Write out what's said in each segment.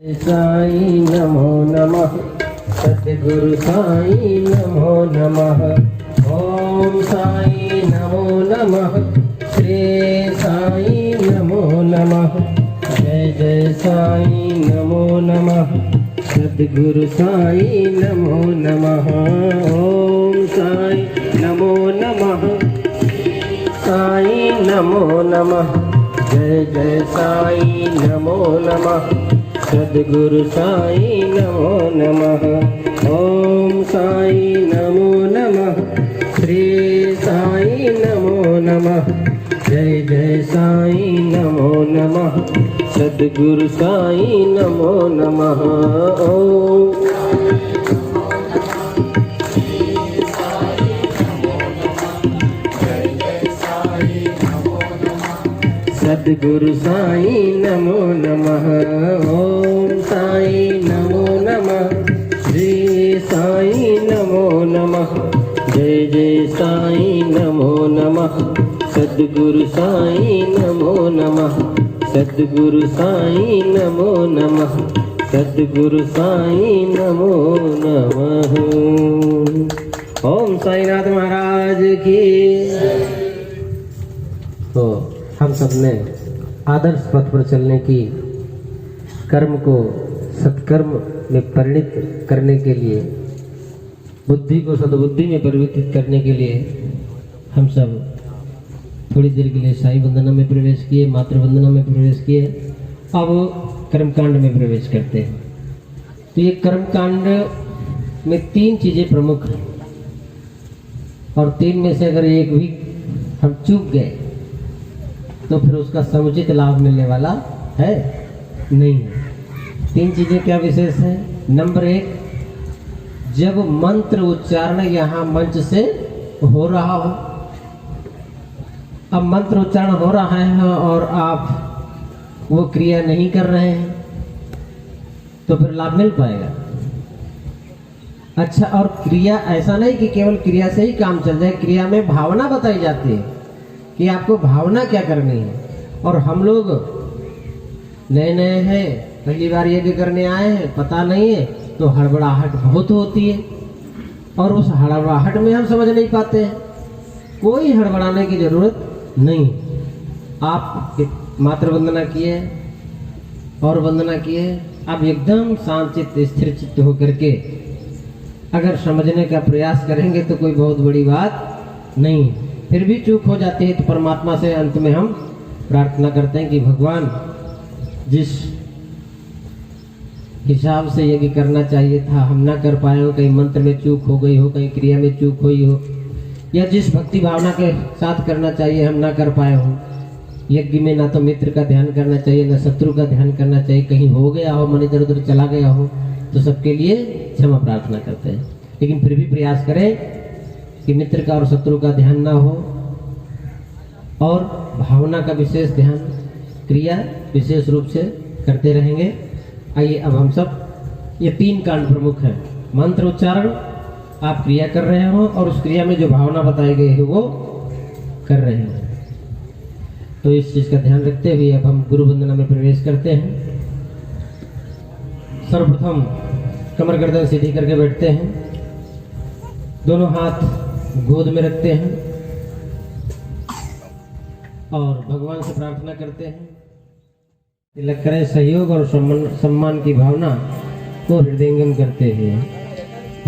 साई नमो नमः। सद्गुरु साई नमो नमः। ओम साई नमो नमः। श्री साई नमो नमः। जय जय साई नमो नमः। सद्गुरु साई नमो नमः। ओम साई नमो नमः। साई नमो नमः। जय जय साई नमो नमः। सद्गुरु साई नमो नमः। ओम साई नमो नमः। श्री साई नमो नमः। जय जय साई नमो नमः। सद्गुरु साई नमो नमः। ओम सद्गुरु साई नमो नमः। ओम साई नमो नमः। श्री साई नमो नमः। जय जय साई नमो नमः। सद्गुरु साई नमो नमः। सद्गुरु साई नमो नमः। सद्गुरु साई नमो नमः। ओम साईनाथ महाराज की। तो हम सब ने आदर्श पथ पर चलने की, कर्म को सत्कर्म में परिणित करने के लिए, बुद्धि को सद्बुद्धि में परिवर्तित करने के लिए हम सब थोड़ी देर के लिए साई वंदना में प्रवेश किए, मातृ वंदना में प्रवेश किए। अब कर्मकांड में प्रवेश करते हैं। तो ये कर्मकांड में 3 चीजें प्रमुख हैं, और 3 में से अगर एक भी हम चूक गए तो फिर उसका समुचित लाभ मिलने वाला है नहीं। 3 चीजें क्या विशेष है? नंबर 1, जब मंत्र उच्चारण यहाँ मंच से हो रहा हो, अब मंत्र उच्चारण हो रहा है और आप वो क्रिया नहीं कर रहे हैं तो फिर लाभ मिल पाएगा। अच्छा, और क्रिया ऐसा नहीं कि केवल क्रिया से ही काम चल जाए, क्रिया में भावना बताई जाती है कि आपको भावना क्या करनी है। और हम लोग नए नए हैं, पहली बार यज्ञ करने आए हैं, पता नहीं है, तो हड़बड़ाहट बहुत होती है, और उस हड़बड़ाहट में हम समझ नहीं पाते हैं। कोई हड़बड़ाने की जरूरत नहीं। आप मात्र वंदना किए और वंदना किए, आप एकदम शांत चित्त स्थिर चित्त होकर के अगर समझने का प्रयास करेंगे तो कोई बहुत बड़ी बात नहीं। फिर भी चूक हो जाती है तो परमात्मा से अंत में हम प्रार्थना करते हैं कि भगवान, जिस हिसाब से यज्ञ करना चाहिए था हम ना कर पाए हो, कहीं मंत्र में चूक हो गई हो, कहीं क्रिया में चूक हुई हो, या जिस भक्ति भावना के साथ करना चाहिए हम ना कर पाए हो। यज्ञ में ना तो मित्र का ध्यान करना चाहिए, ना शत्रु का ध्यान करना चाहिए, कहीं हो गया हो, मन इधर उधर चला गया हो, तो सबके लिए क्षमा प्रार्थना करते हैं। लेकिन फिर भी प्रयास करें कि मित्र का और शत्रु का ध्यान ना हो, और भावना का विशेष ध्यान, क्रिया विशेष रूप से करते रहेंगे। आइए अब हम सब, ये 3 कांड प्रमुख हैं। मंत्र उच्चारण आप क्रिया कर रहे हो, और उस क्रिया में जो भावना बताई गई है वो कर रहे हैं। तो इस चीज का ध्यान रखते हुए अब हम गुरु वंदना में प्रवेश करते हैं। सर्वप्रथम कमर गर्दन सीधी करके बैठते हैं, दोनों हाथ गोद में रखते हैं और भगवान से प्रार्थना करते हैं। तिलक करें, सहयोग और सम्मान की भावना को हृदयंगम करते हैं।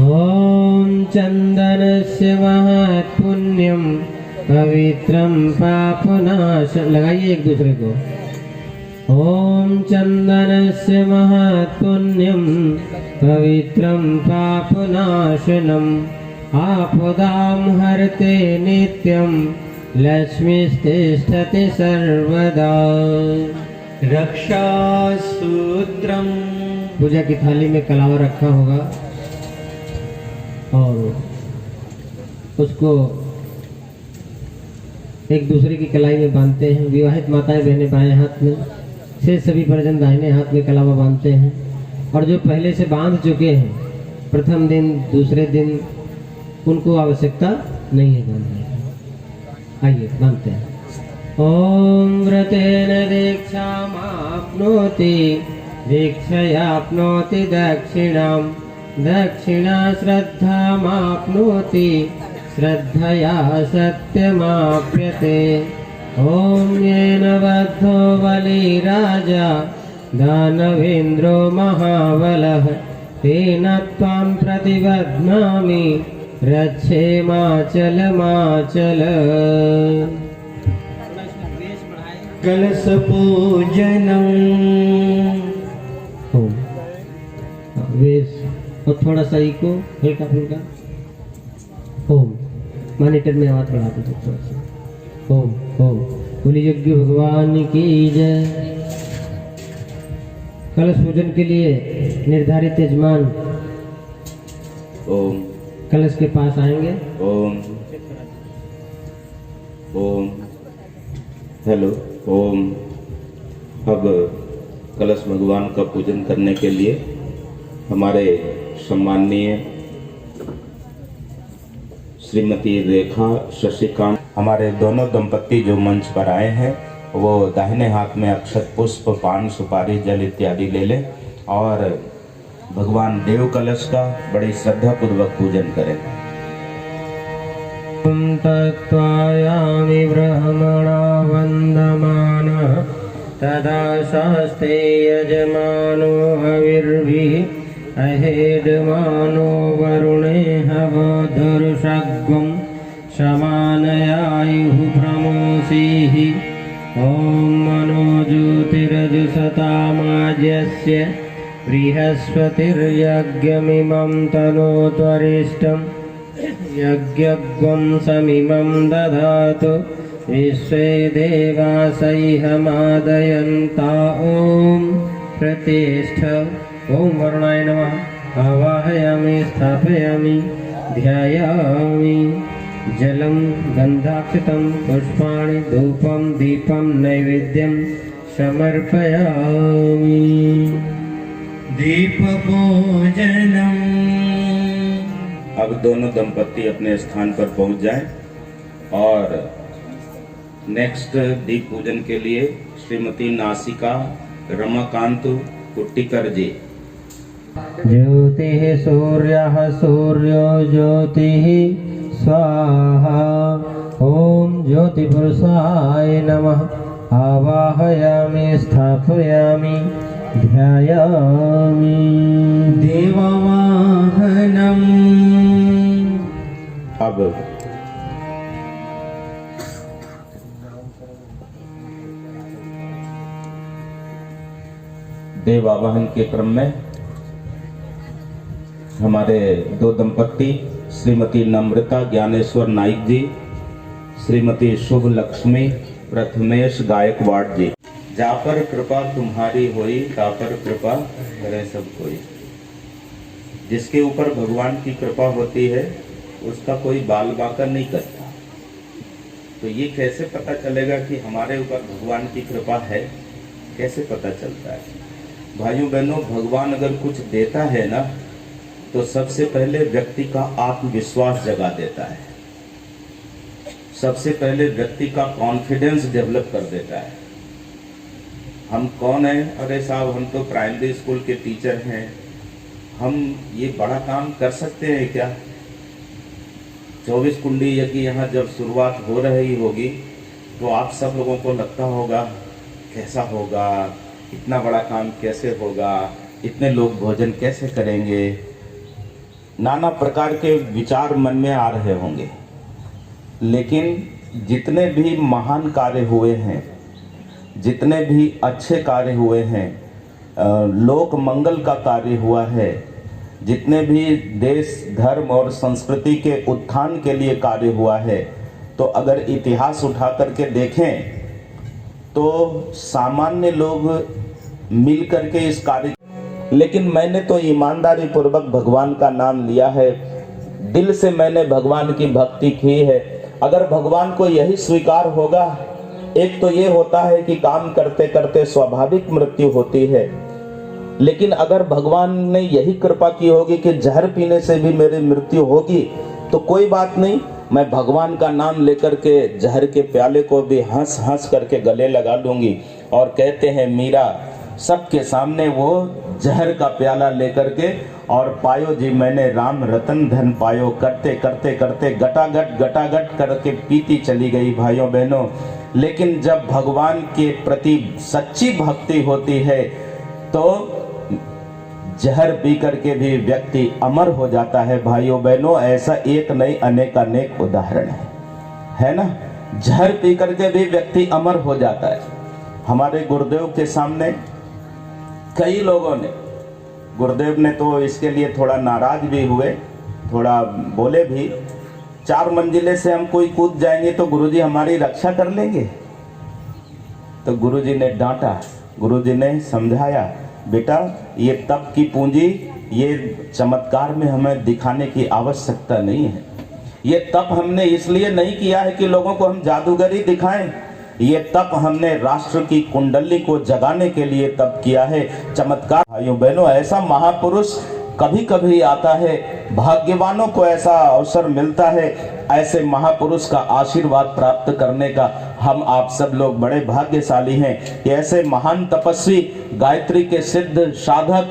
ओम चंदनस्य महत् पुण्यम पवित्रम पापनाश, लगाइए एक दूसरे को। ओम चंदनस्य महत् पुण्यम पवित्रम पापनाशनम आपदां हरते नित्यं लक्ष्मीस्तिष्ठति सर्वदा। रक्षा सूत्रम, पूजा की थाली में कलावा रखा होगा और उसको एक दूसरे की कलाई में बांधते हैं। विवाहित माताएं बहनें बाएं हाथ में, से सभी परिजन दाहिने हाथ में कलावा बांधते हैं। और जो पहले से बांध चुके हैं, प्रथम दिन दूसरे दिन, उनको आवश्यकता नहीं है बांधने की। आइए बांधते हैं। ओम व्रतेन दीक्षामाप्नोति दीक्षयाप्नोति दक्षिणां दक्षिणा श्रद्धामाप्नोति श्रद्धया सत्यमाप्यते। ॐ येन बद्धो बलिराजा दानवेन्द्रो महाबलः तेन त्वां प्रतिबध्नामि रक्षेमाचलमाचल। कलश पूजनम। वेश और थोड़ा सा इको हल्का फुल्का। ओम मॉनिटर में आवाज बढ़ा दीजिए थोड़ा सा। ओम ओम बोलिए यज्ञ भगवान की जय। कलश पूजन के लिए निर्धारित यजमान ओम कलश के पास आएंगे। ओम ओम हेलो ओम। अब कलश भगवान का पूजन करने के लिए हमारे सम्माननीय श्रीमती रेखा शशिकांत हमारे दोनों दंपति जो मंच पर आए हैं वो दाहिने हाथ में अक्षत पुष्प पान सुपारी जल इत्यादि ले लें और भगवान देव कलश का बड़ी श्रद्धा पूर्वक पूजन करें। तत्त्वायामि ब्रह्मणा वन्दमानः तदा शास्ते यजमानो हविर्भिः अहेडमानो वरुणे हवधर्षग्वं शमानयायुः प्रमोषीः। ॐ मनोज्योतिरजुषतामाज्यस्य बृहस्पतिर्यज्ञमिमं तनोत्वरिष्टं यज्ञग्वं समिमं दधातु विश्वे देवासैहमादयन्ता। ॐ प्रतिष्ठ। ॐ वरुणाय नमः। आवाहयामि स्थापयामि ध्यायामि। जलं गन्धाक्षतं पुष्पाणि धूपं दीपं नैवेद्यं समर्पयामि। दीप पूजनम। अब दोनों दंपति अपने स्थान पर पहुंच जाएं और नेक्स्ट दीप पूजन के लिए श्रीमती नासिका रमाकांत कुट्टिकर जी। ज्योतिः सूर्यः सूर्यो ज्योतिः स्वाहा। ॐ ज्योतिपुरुषाय नमः। आवाहयामि स्थापयामि ध्यायामि। देववाहनम। अब देव आवाहन के क्रम में हमारे दो दंपति श्रीमती नम्रता ज्ञानेश्वर नाइक जी, श्रीमती शुभ लक्ष्मी प्रथमेश गायकवाड़ जी। जा पर कृपा तुम्हारी होई ता पर कृपा करे सब कोई। जिसके ऊपर भगवान की कृपा होती है उसका कोई बाल बांका नहीं करता। तो ये कैसे पता चलेगा कि हमारे ऊपर भगवान की कृपा है? कैसे पता चलता है? भाइयों बहनों, भगवान अगर कुछ देता है ना तो सबसे पहले व्यक्ति का आत्मविश्वास जगा देता है, सबसे पहले व्यक्ति का कॉन्फिडेंस डेवलप कर देता है। हम कौन हैं? अरे साहब, हम तो प्राइमरी स्कूल के टीचर हैं, हम ये बड़ा काम कर सकते हैं क्या? 24 कुंडी यज्ञ यहाँ जब शुरुआत हो रही होगी तो आप सब लोगों को लगता होगा कैसा होगा, इतना बड़ा काम कैसे होगा, इतने लोग भोजन कैसे करेंगे, नाना प्रकार के विचार मन में आ रहे होंगे। लेकिन जितने भी महान कार्य हुए हैं, जितने भी अच्छे कार्य हुए हैं, लोक मंगल का कार्य हुआ है, जितने भी देश धर्म और संस्कृति के उत्थान के लिए कार्य हुआ है, तो अगर इतिहास उठा करके देखें तो सामान्य लोग मिल करके इस कार्य, लेकिन मैंने तो ईमानदारी पूर्वक भगवान का नाम लिया है, दिल से मैंने भगवान की भक्ति की है। अगर भगवान को यही स्वीकार होगा, एक तो ये होता है कि काम करते करते स्वाभाविक मृत्यु होती है, लेकिन अगर भगवान ने यही कृपा की होगी कि जहर पीने से भी मेरी मृत्यु होगी तो कोई बात नहीं, मैं भगवान का नाम लेकर के जहर के प्याले को भी हंस हंस करके गले लगा लूंगी। और कहते हैं मीरा, सबके सामने वो जहर का प्याला लेकर के, और पायो जी मैंने राम रतन धन पायो, करते करते करते गटागट करके पीती चली गई भाइयों बहनों। लेकिन जब भगवान के प्रति सच्ची भक्ति होती है तो जहर पी करके भी व्यक्ति अमर हो जाता है भाइयों बहनों। ऐसा एक नहीं अनेक उदाहरण है ना। जहर पी करके भी व्यक्ति अमर हो जाता है। हमारे गुरुदेव के सामने कई लोगों ने, गुरुदेव ने तो इसके लिए थोड़ा नाराज भी हुए, थोड़ा बोले भी, 4 मंजिले से हम कोई कूद जाएंगे तो गुरुजी हमारी रक्षा कर लेंगे। तो गुरुजी ने डांटा, गुरुजी ने समझाया, बेटा ये तप की पूंजी, ये चमत्कार में हमें दिखाने की आवश्यकता नहीं है। ये तप हमने इसलिए नहीं किया है कि लोगों को हम जादूगरी दिखाएं। ये तप हमने राष्ट्र की कुंडली को जगाने के लिए तप किया है। चमत्कार भाइयों बहनों, ऐसा महापुरुष कभी कभी आता है, भाग्यवानों को ऐसा अवसर मिलता है। ऐसे महापुरुष का आशीर्वाद प्राप्त करने का हम आप सब लोग बड़े भाग्यशाली हैं कि ऐसे महान तपस्वी, गायत्री के सिद्ध साधक,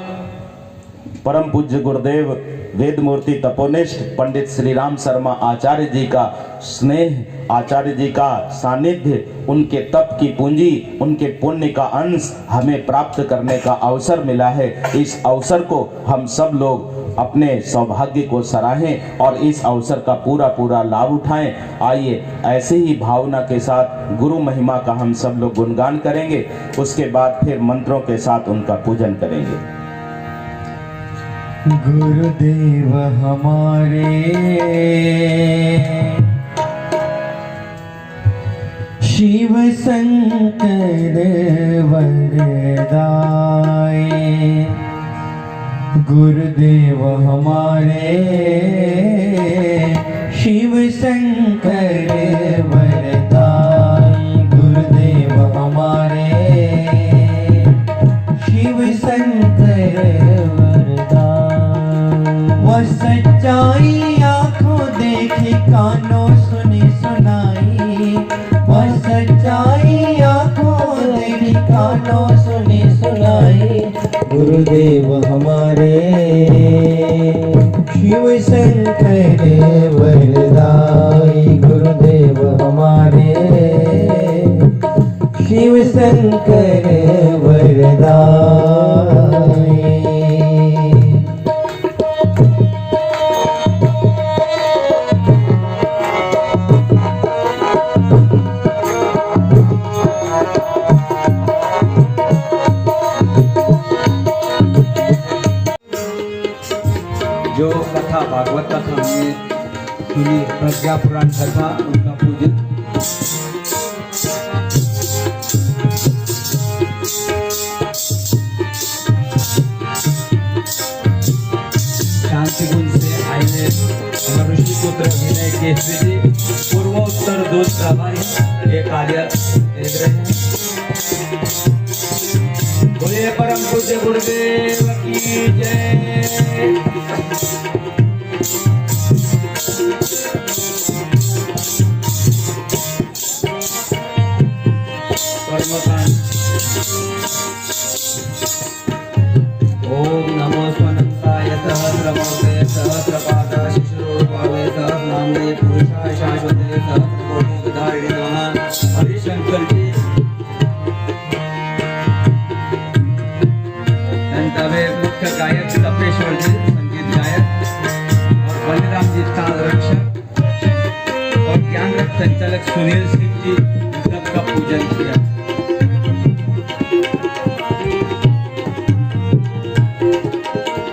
परम पूज्य गुरुदेव वेद मूर्ति तपोनिष्ठ पंडित श्री राम शर्मा आचार्य जी का स्नेह, आचार्य जी का सानिध्य, उनके तप की पूंजी, उनके पुण्य का अंश हमें प्राप्त करने का अवसर मिला है। इस अवसर को हम सब लोग अपने सौभाग्य को सराहें और इस अवसर का पूरा लाभ उठाएं। आइए ऐसे ही भावना के साथ गुरु महिमा का हम सब लोग गुणगान करेंगे, उसके बाद फिर मंत्रों के साथ उनका पूजन करेंगे। गुरुदेव हमारे शिव शंकर वरदाई, गुरुदेव हमारे शिव शंकर वरदाई, गुरुदेव हमारे शिव शंकर वरदाई। वह सच्चाई आंखों देखी कानों सुनी सुनाई, वह सच्चाई आंखों देखी कानों सुनी सुनाई। गुरुदेव हमारे शिव शंकर वरदाई, गुरुदेव हमारे शिव शंकर वरदाई। जो कथा भागवत कथा हमने सुनी, प्रज्ञा पुराण कथा, उनका पूजन। शांति गुण से आए हैं हमारे ऋषि पुत्र विनय केसरी जी, पूर्वोत्तर दूत प्रभारी ये कार्य देख रहे हैं। बोले परम पूज्य गुरुदेव की जय। ओम नमो स्वनंताय सहस्रमूर्ते सहस्रपादाय शिशुरूपाय सहस्रनाम्ने पुरुषाय शाश्वते सहस्रकोटिधारिणे नमः। हरिशंकर जी मुख्य गायक तपेश्वर जी संगीत गायक, और बलिराम जी ताल रक्षक, और ज्ञान रथ संचालक सुनील सिंह जी, सबका पूजन किया।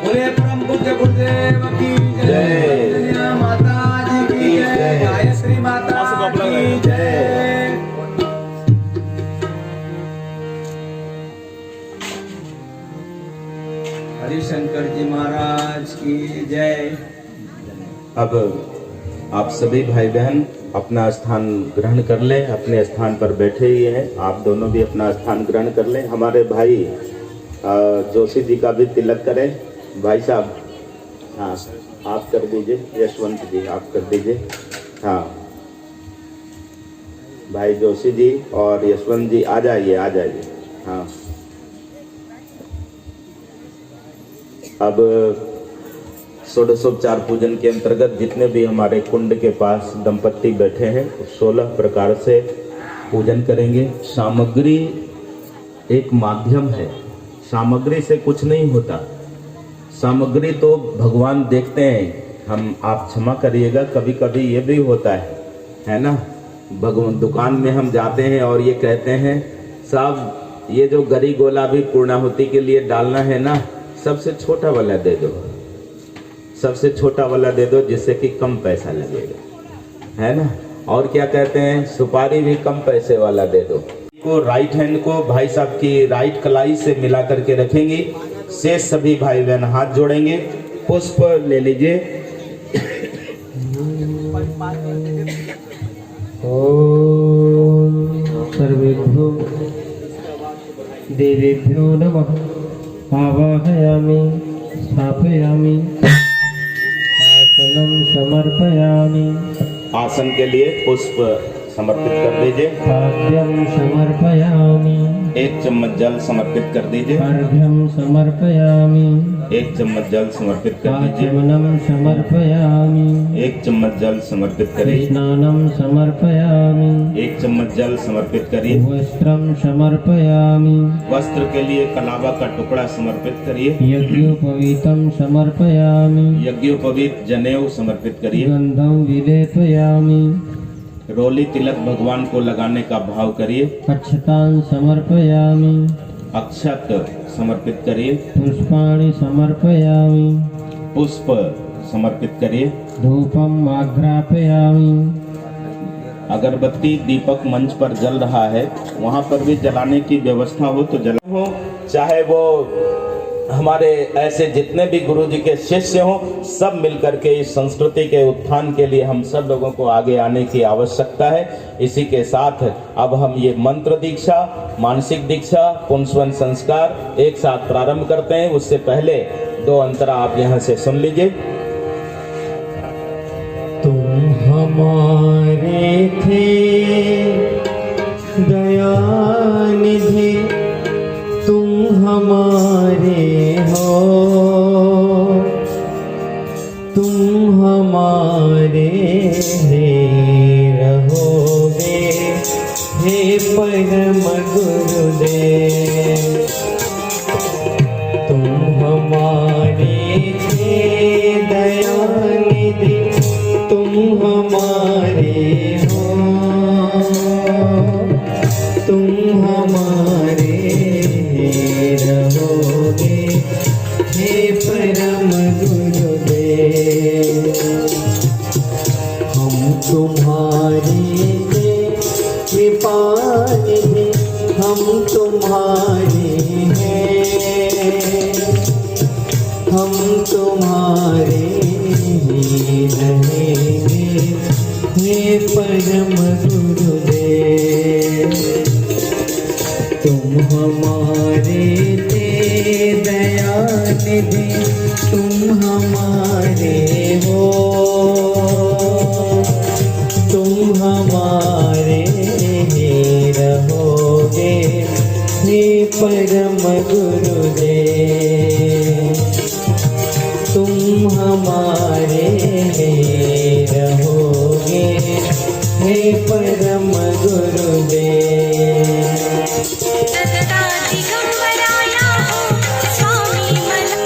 बोले परम पूज्य गुरुदेव की जय, माता जी की जय, गायत्री माता की जय। हरिशंकर जी महाराज की जय। अब आप सभी भाई बहन अपना स्थान ग्रहण कर लें, अपने स्थान पर बैठे ही हैं। आप दोनों भी अपना स्थान ग्रहण कर लें। हमारे भाई जोशी जी का भी तिलक करें। भाई साहब, हाँ आप कर दीजिए। यशवंत जी आप कर दीजिए। हाँ भाई जोशी जी और यशवंत जी आ जाइए, आ जाइए। हाँ अब षोडशोपचार पूजन के अंतर्गत जितने भी हमारे कुंड के पास दंपत्ति बैठे हैं 16 प्रकार से पूजन करेंगे। सामग्री एक माध्यम है, सामग्री से कुछ नहीं होता। सामग्री तो भगवान देखते हैं। हम आप क्षमा करिएगा, कभी कभी ये भी होता है ना। भगवान दुकान में हम जाते हैं और ये कहते हैं साहब ये जो गरी गोला भी पूर्णाहुति के लिए डालना है ना, सबसे छोटा वाला दे दो, सबसे छोटा वाला दे दो जिससे कि कम पैसा लगेगा, है ना। और क्या कहते हैं, सुपारी भी कम पैसे वाला दे दो। को राइट हैंड को भाई साहब की राइट कलाई से मिला करके रखेंगे। शेष सभी भाई बहन हाथ जोड़ेंगे, पुष्प ले लीजिए। ओम सर्वेभ्यो देवेभ्यो नमः। आवाहयामि स्थापयामि आसनं समर्पयामि। आसन के लिए पुष्प समर्पित कर दीजिए। पाद्यं समर्पयामि। 1 चम्मच जल समर्पित कर दीजिए। अर्घ्यं समर्पयामि। 1 चम्मच जल समर्पित कर दीजिए। आचमनं समर्पयामि। 1 चम्मच जल समर्पित करिए। स्नानं समर्पयामि। 1 चम्मच जल समर्पित करिए। वस्त्रं समर्पयामि। वस्त्र के लिए कलावा का टुकड़ा समर्पित करिए। यज्ञोपवीतं समर्पयामि। यज्ञोपवीत जनेऊ समर्पित करिए। गंधं विलेपयामि। रोली तिलक भगवान को लगाने का भाव करिए। अक्षतां समर्पयामि। अक्षत समर्पित करिए। पुष्पाणि समर्पयामि। पुष्प समर्पित करिए। धूपम् आघ्रापयामि। अगरबत्ती दीपक मंच पर जल रहा है, वहाँ पर भी जलाने की व्यवस्था हो तो जला हो। चाहे वो हमारे ऐसे जितने भी गुरु जी के शिष्य हों, सब मिलकर के इस संस्कृति के उत्थान के लिए हम सब लोगों को आगे आने की आवश्यकता है। इसी के साथ अब हम ये मंत्र दीक्षा, मानसिक दीक्षा, पुंसवन संस्कार एक साथ प्रारंभ करते हैं। उससे पहले 2 अंतरा आप यहाँ से सुन लीजिए। तुम हमारे थे दयानिधि, तुम हमारे हो, तुम हमारे ही रहोगे हे परम गुरुदेव। तुम हमारे थे दयानिधि, तुम हमारे हो, तुम हमारे रहोगे हे परम गुरुदेव। हम तुम्हारे कृपा निधि, हम तुम्हारे हैं, हम तुम्हारे ही रहेंगे हे परम गुरुदेव। तुम हमारे थे दयानिधि, तुम हमारे हो, तुम हमारे ही रहोगे हे परम गुरुदेव। तुम हमारे ही रहोगे हे परम गुरुदेव। सतता दिगंबराया हो स्वामी मला।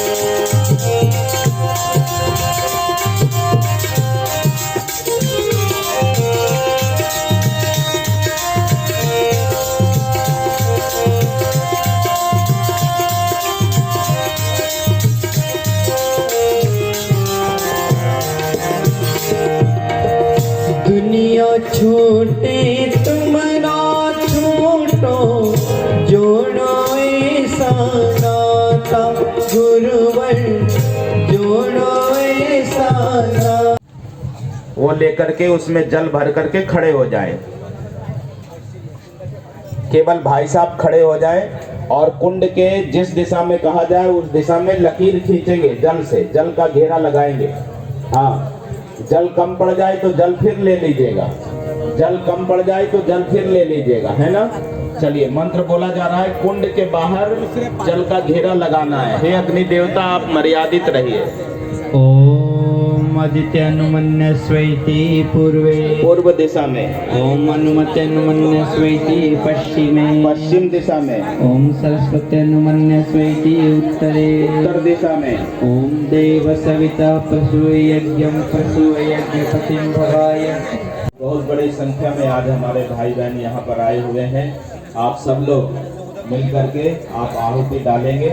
दुनिया छोटे तुम्हारा छोटो, जोड़ो ऐसा नाता गुरुवर, जोड़ो ऐसा नाता। वो लेकर के उसमें जल भर करके खड़े हो जाएं। केवल भाई साहब खड़े हो जाएं और कुंड के जिस दिशा में कहा जाए उस दिशा में लकीर खींचेंगे जल से, जल का घेरा लगाएंगे। हाँ, जल कम पड़ जाए तो जल फिर ले लीजिएगा, जल कम पड़ जाए तो जल फिर ले लीजिएगा, है ना। चलिए मंत्र बोला जा रहा है। कुंड के बाहर जल का घेरा लगाना है। हे अग्नि देवता आप मर्यादित रहिए। ओम आदित्यनुमन्यस्वैति पूर्वे पूर्व दिशा में, ओम अनुमत्यनुमन्यस्वैति पश्चिमे पश्चिम दिशा में, ओम सरस्वत्यनुमन्यस्वैति उत्तरे उत्तर दिशा में, ओम देव सविता प्रसूयज्ञं प्रसूयज्ञपतिं भवाय। बहुत बड़ी संख्या में आज हमारे भाई बहन यहाँ पर आए हुए हैं। आप सब लोग मिल करके आप आहुति डालेंगे,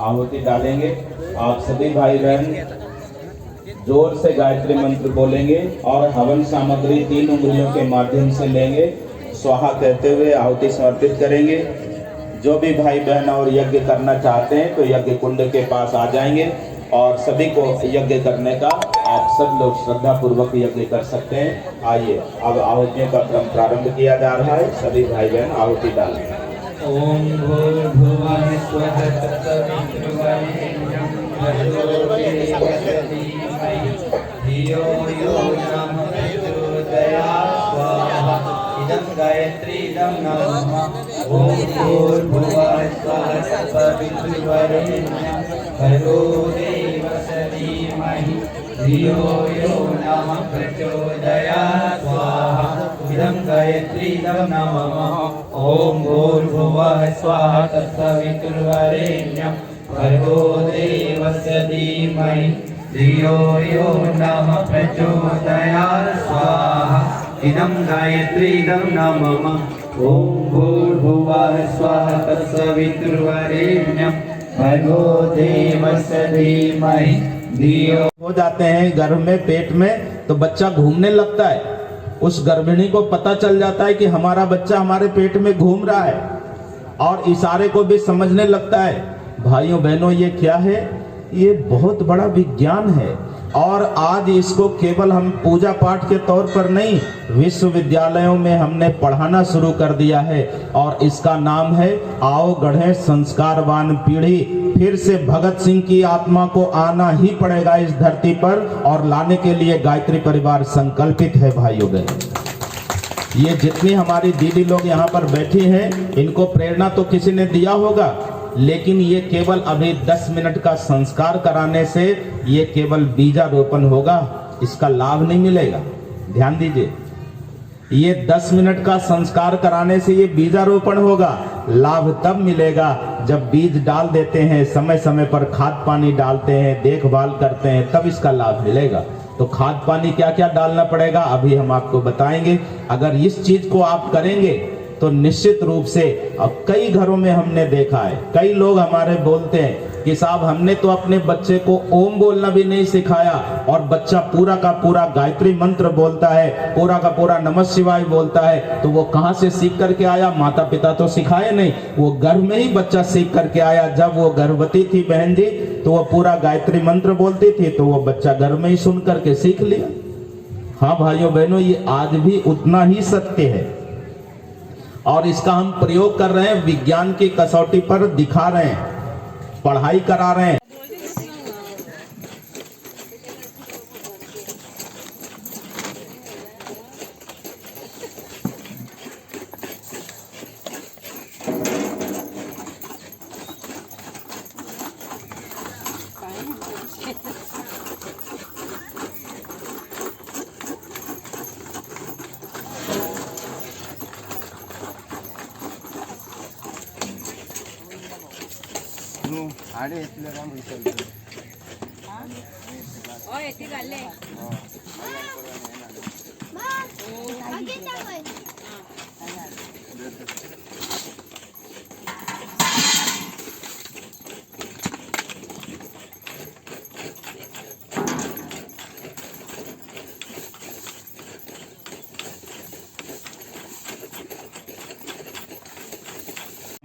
आहुति डालेंगे। आप सभी भाई बहन जोर से गायत्री मंत्र बोलेंगे और हवन सामग्री 3 उंगलियों के माध्यम से लेंगे। स्वाहा कहते हुए आहुति समर्पित करेंगे। जो भी भाई बहन और यज्ञ करना चाहते हैं तो यज्ञ कुंड के पास आ जाएंगे और सभी को यज्ञ करने का आप सब लोग श्रद्धा पूर्वक यज्ञ कर सकते हैं। आइए अब आहुतियों का क्रम प्रारंभ किया जा रहा है। सभी भाई बहन आहुति डालें। ओम भूर्भुवः स्वः तत्सवितुर्वरेण्यं भर्गो देवस्य धीमहि धियो यो नः प्रचोदयात् स्वाहा। इदं गायत्रीदं नमः। ओम भूर्भुवः स्वः तत्सवितुर्वरेण्यं भर्गो देवस्य धीमहि धियो यो नः प्रचोदयात् स्वाहा। इदं गायत्रीदं नमः। ओम भूर्भुवः स्वः तत्सवितुर्वरेण्यं भर्गो देवस्य धीमहि धियो यो नः प्रचोदयात् स्वाहा। इदं गायत्रीदं नमः। ओम भूर्भुवः स्वः तत्सवितुर्वरेण्यं भर्गो देवस्य धीमहि धियो। हो जाते हैं गर्भ में, पेट में, तो बच्चा घूमने लगता है। उस गर्भिणी को पता चल जाता है कि हमारा बच्चा हमारे पेट में घूम रहा है और इशारे को भी समझने लगता है। भाइयों बहनों, ये क्या है? ये बहुत बड़ा विज्ञान है और आज इसको केवल हम पूजा पाठ के तौर पर नहीं, विश्वविद्यालयों में हमने पढ़ाना शुरू कर दिया है और इसका नाम है आओ गढ़े संस्कारवान पीढ़ी। फिर से भगत सिंह की आत्मा को आना ही पड़ेगा इस धरती पर और लाने के लिए गायत्री परिवार संकल्पित है। भाइयों बहन, ये जितनी हमारी दीदी लोग यहाँ पर बैठी हैं, इनको प्रेरणा तो किसी ने दिया होगा, लेकिन ये केवल अभी 10 मिनट का संस्कार कराने से ये केवल बीजारोपण होगा, इसका लाभ नहीं मिलेगा। ध्यान दीजिए, ये 10 मिनट का संस्कार कराने से ये बीजारोपण होगा। लाभ तब मिलेगा जब बीज डाल देते हैं, समय समय पर खाद पानी डालते हैं, देखभाल करते हैं, तब इसका लाभ मिलेगा। तो खाद पानी क्या क्या डालना पड़ेगा अभी हम आपको बताएंगे। अगर इस चीज को आप करेंगे तो निश्चित रूप से, अब कई घरों में हमने देखा है, कई लोग हमारे बोलते हैं कि साहब हमने तो अपने बच्चे को ओम बोलना भी नहीं सिखाया और बच्चा पूरा का पूरा गायत्री मंत्र बोलता है, पूरा का पूरा नमः शिवाय बोलता है। तो वो कहाँ से सीख करके आया? माता पिता तो सिखाए नहीं, वो गर्भ में ही बच्चा सीख करके आया। जब वो गर्भवती थी बहन जी, तो वो पूरा गायत्री मंत्र बोलती थी, तो वो बच्चा गर्भ में ही सुन करके सीख लिया। हाँ भाइयों बहनों, ये आज भी उतना ही सत्य है और इसका हम प्रयोग कर रहे हैं, विज्ञान की कसौटी पर दिखा रहे हैं, पढ़ाई करा रहे हैं।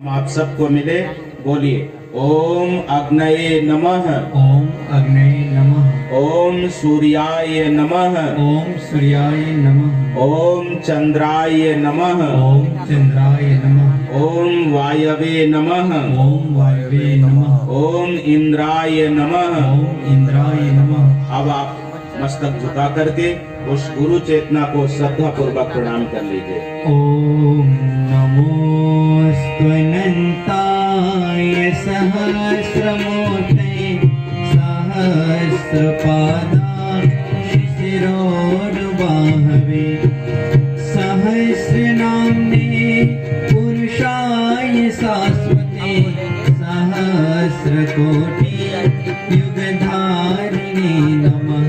आप सबको मिले, बोलिए ओम अग्नये नमः। ओम अग्नये नमः। ओम सूर्याय नमः। ओम सूर्याय नमः। ओम चंद्राय नमः। ओम चंद्राय नमः। ओम वायवे नमः। ओम वायवे नमः। ओम इंद्राय नमः। ओम इंद्राय नमः। अब आप मस्तक झुका करके उस गुरु चेतना को श्रद्धा पूर्वक प्रणाम कर लीजिए। ओम नमोऽस्त्वनन्ताय सहस्रमूर्ते सहस्रपादाय शिशिरोर्बाहवे सहस्रनाम्ने पुरुषाय शाश्वते सहस्रकोटि युगधारिणे नमः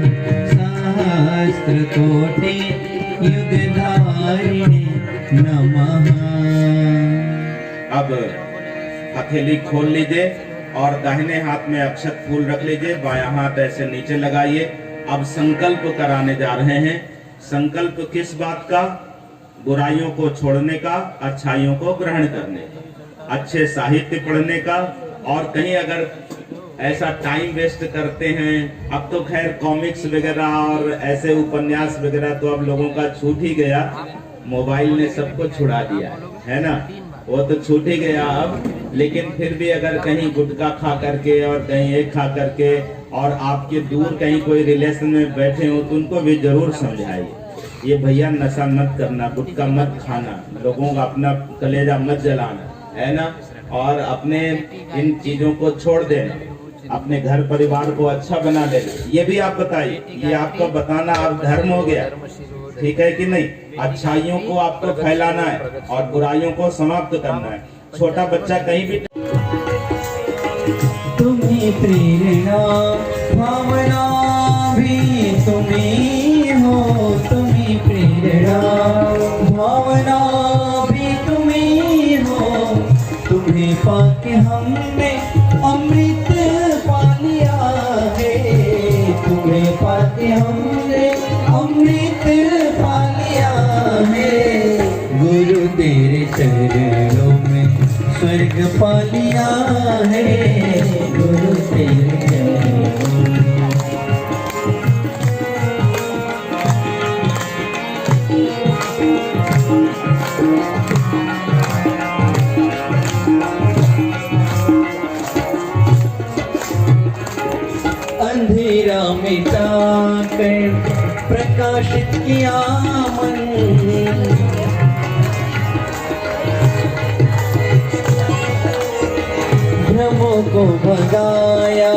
सहस्रकोटि युगधारिणे नमः। अब हथेली खोल लीजिए और दाहिने हाथ में अक्षत फूल रख लीजिए, बायां हाथ ऐसे नीचे लगाइए। अब संकल्प कराने जा रहे हैं। संकल्प किस बात का? बुराइयों को छोड़ने का, अच्छाइयों को ग्रहण करने का, अच्छे साहित्य पढ़ने का। और कहीं अगर ऐसा टाइम वेस्ट करते हैं, अब तो खैर कॉमिक्स वगैरह और ऐसे उपन्यास वगैरह तो अब लोगों का छूट ही गया, मोबाइल ने सबको छुड़ा दिया है ना, वो तो छूट ही गया अब। लेकिन फिर भी अगर कहीं गुटखा खा करके और कहीं एक खा करके और आपके दूर कहीं कोई रिलेशन में बैठे हो तो उनको भी जरूर समझाइए, ये भैया नशा मत करना, गुटखा मत खाना, लोगों का अपना कलेजा मत जलाना, है ना, और अपने इन चीजों को छोड़ देना, अपने घर परिवार को अच्छा बना लेना। ये भी आप बताइए, ये आपका बताना अब धर्म हो गया, ठीक है कि नहीं? अच्छाइयों को आपको फैलाना है और बुराइयों को समाप्त करना है। छोटा बच्चा कहीं भी तुम्ही प्रेरणा भावना भी तुम्ही हो, तुम्ही प्रेरणा भावना भी तुम्ही हो। तुम्हें पाके हमने अमृत पा लिया है, तुम्हें पाके हमने अमृत पा लिया है। गुरु तेरे चरणों में स्वर्ग पा लिया है, गुरु तेरे चरणों में। अंधेरा मिटा कर प्रकाशित किया मन, भ्रमों को भगाया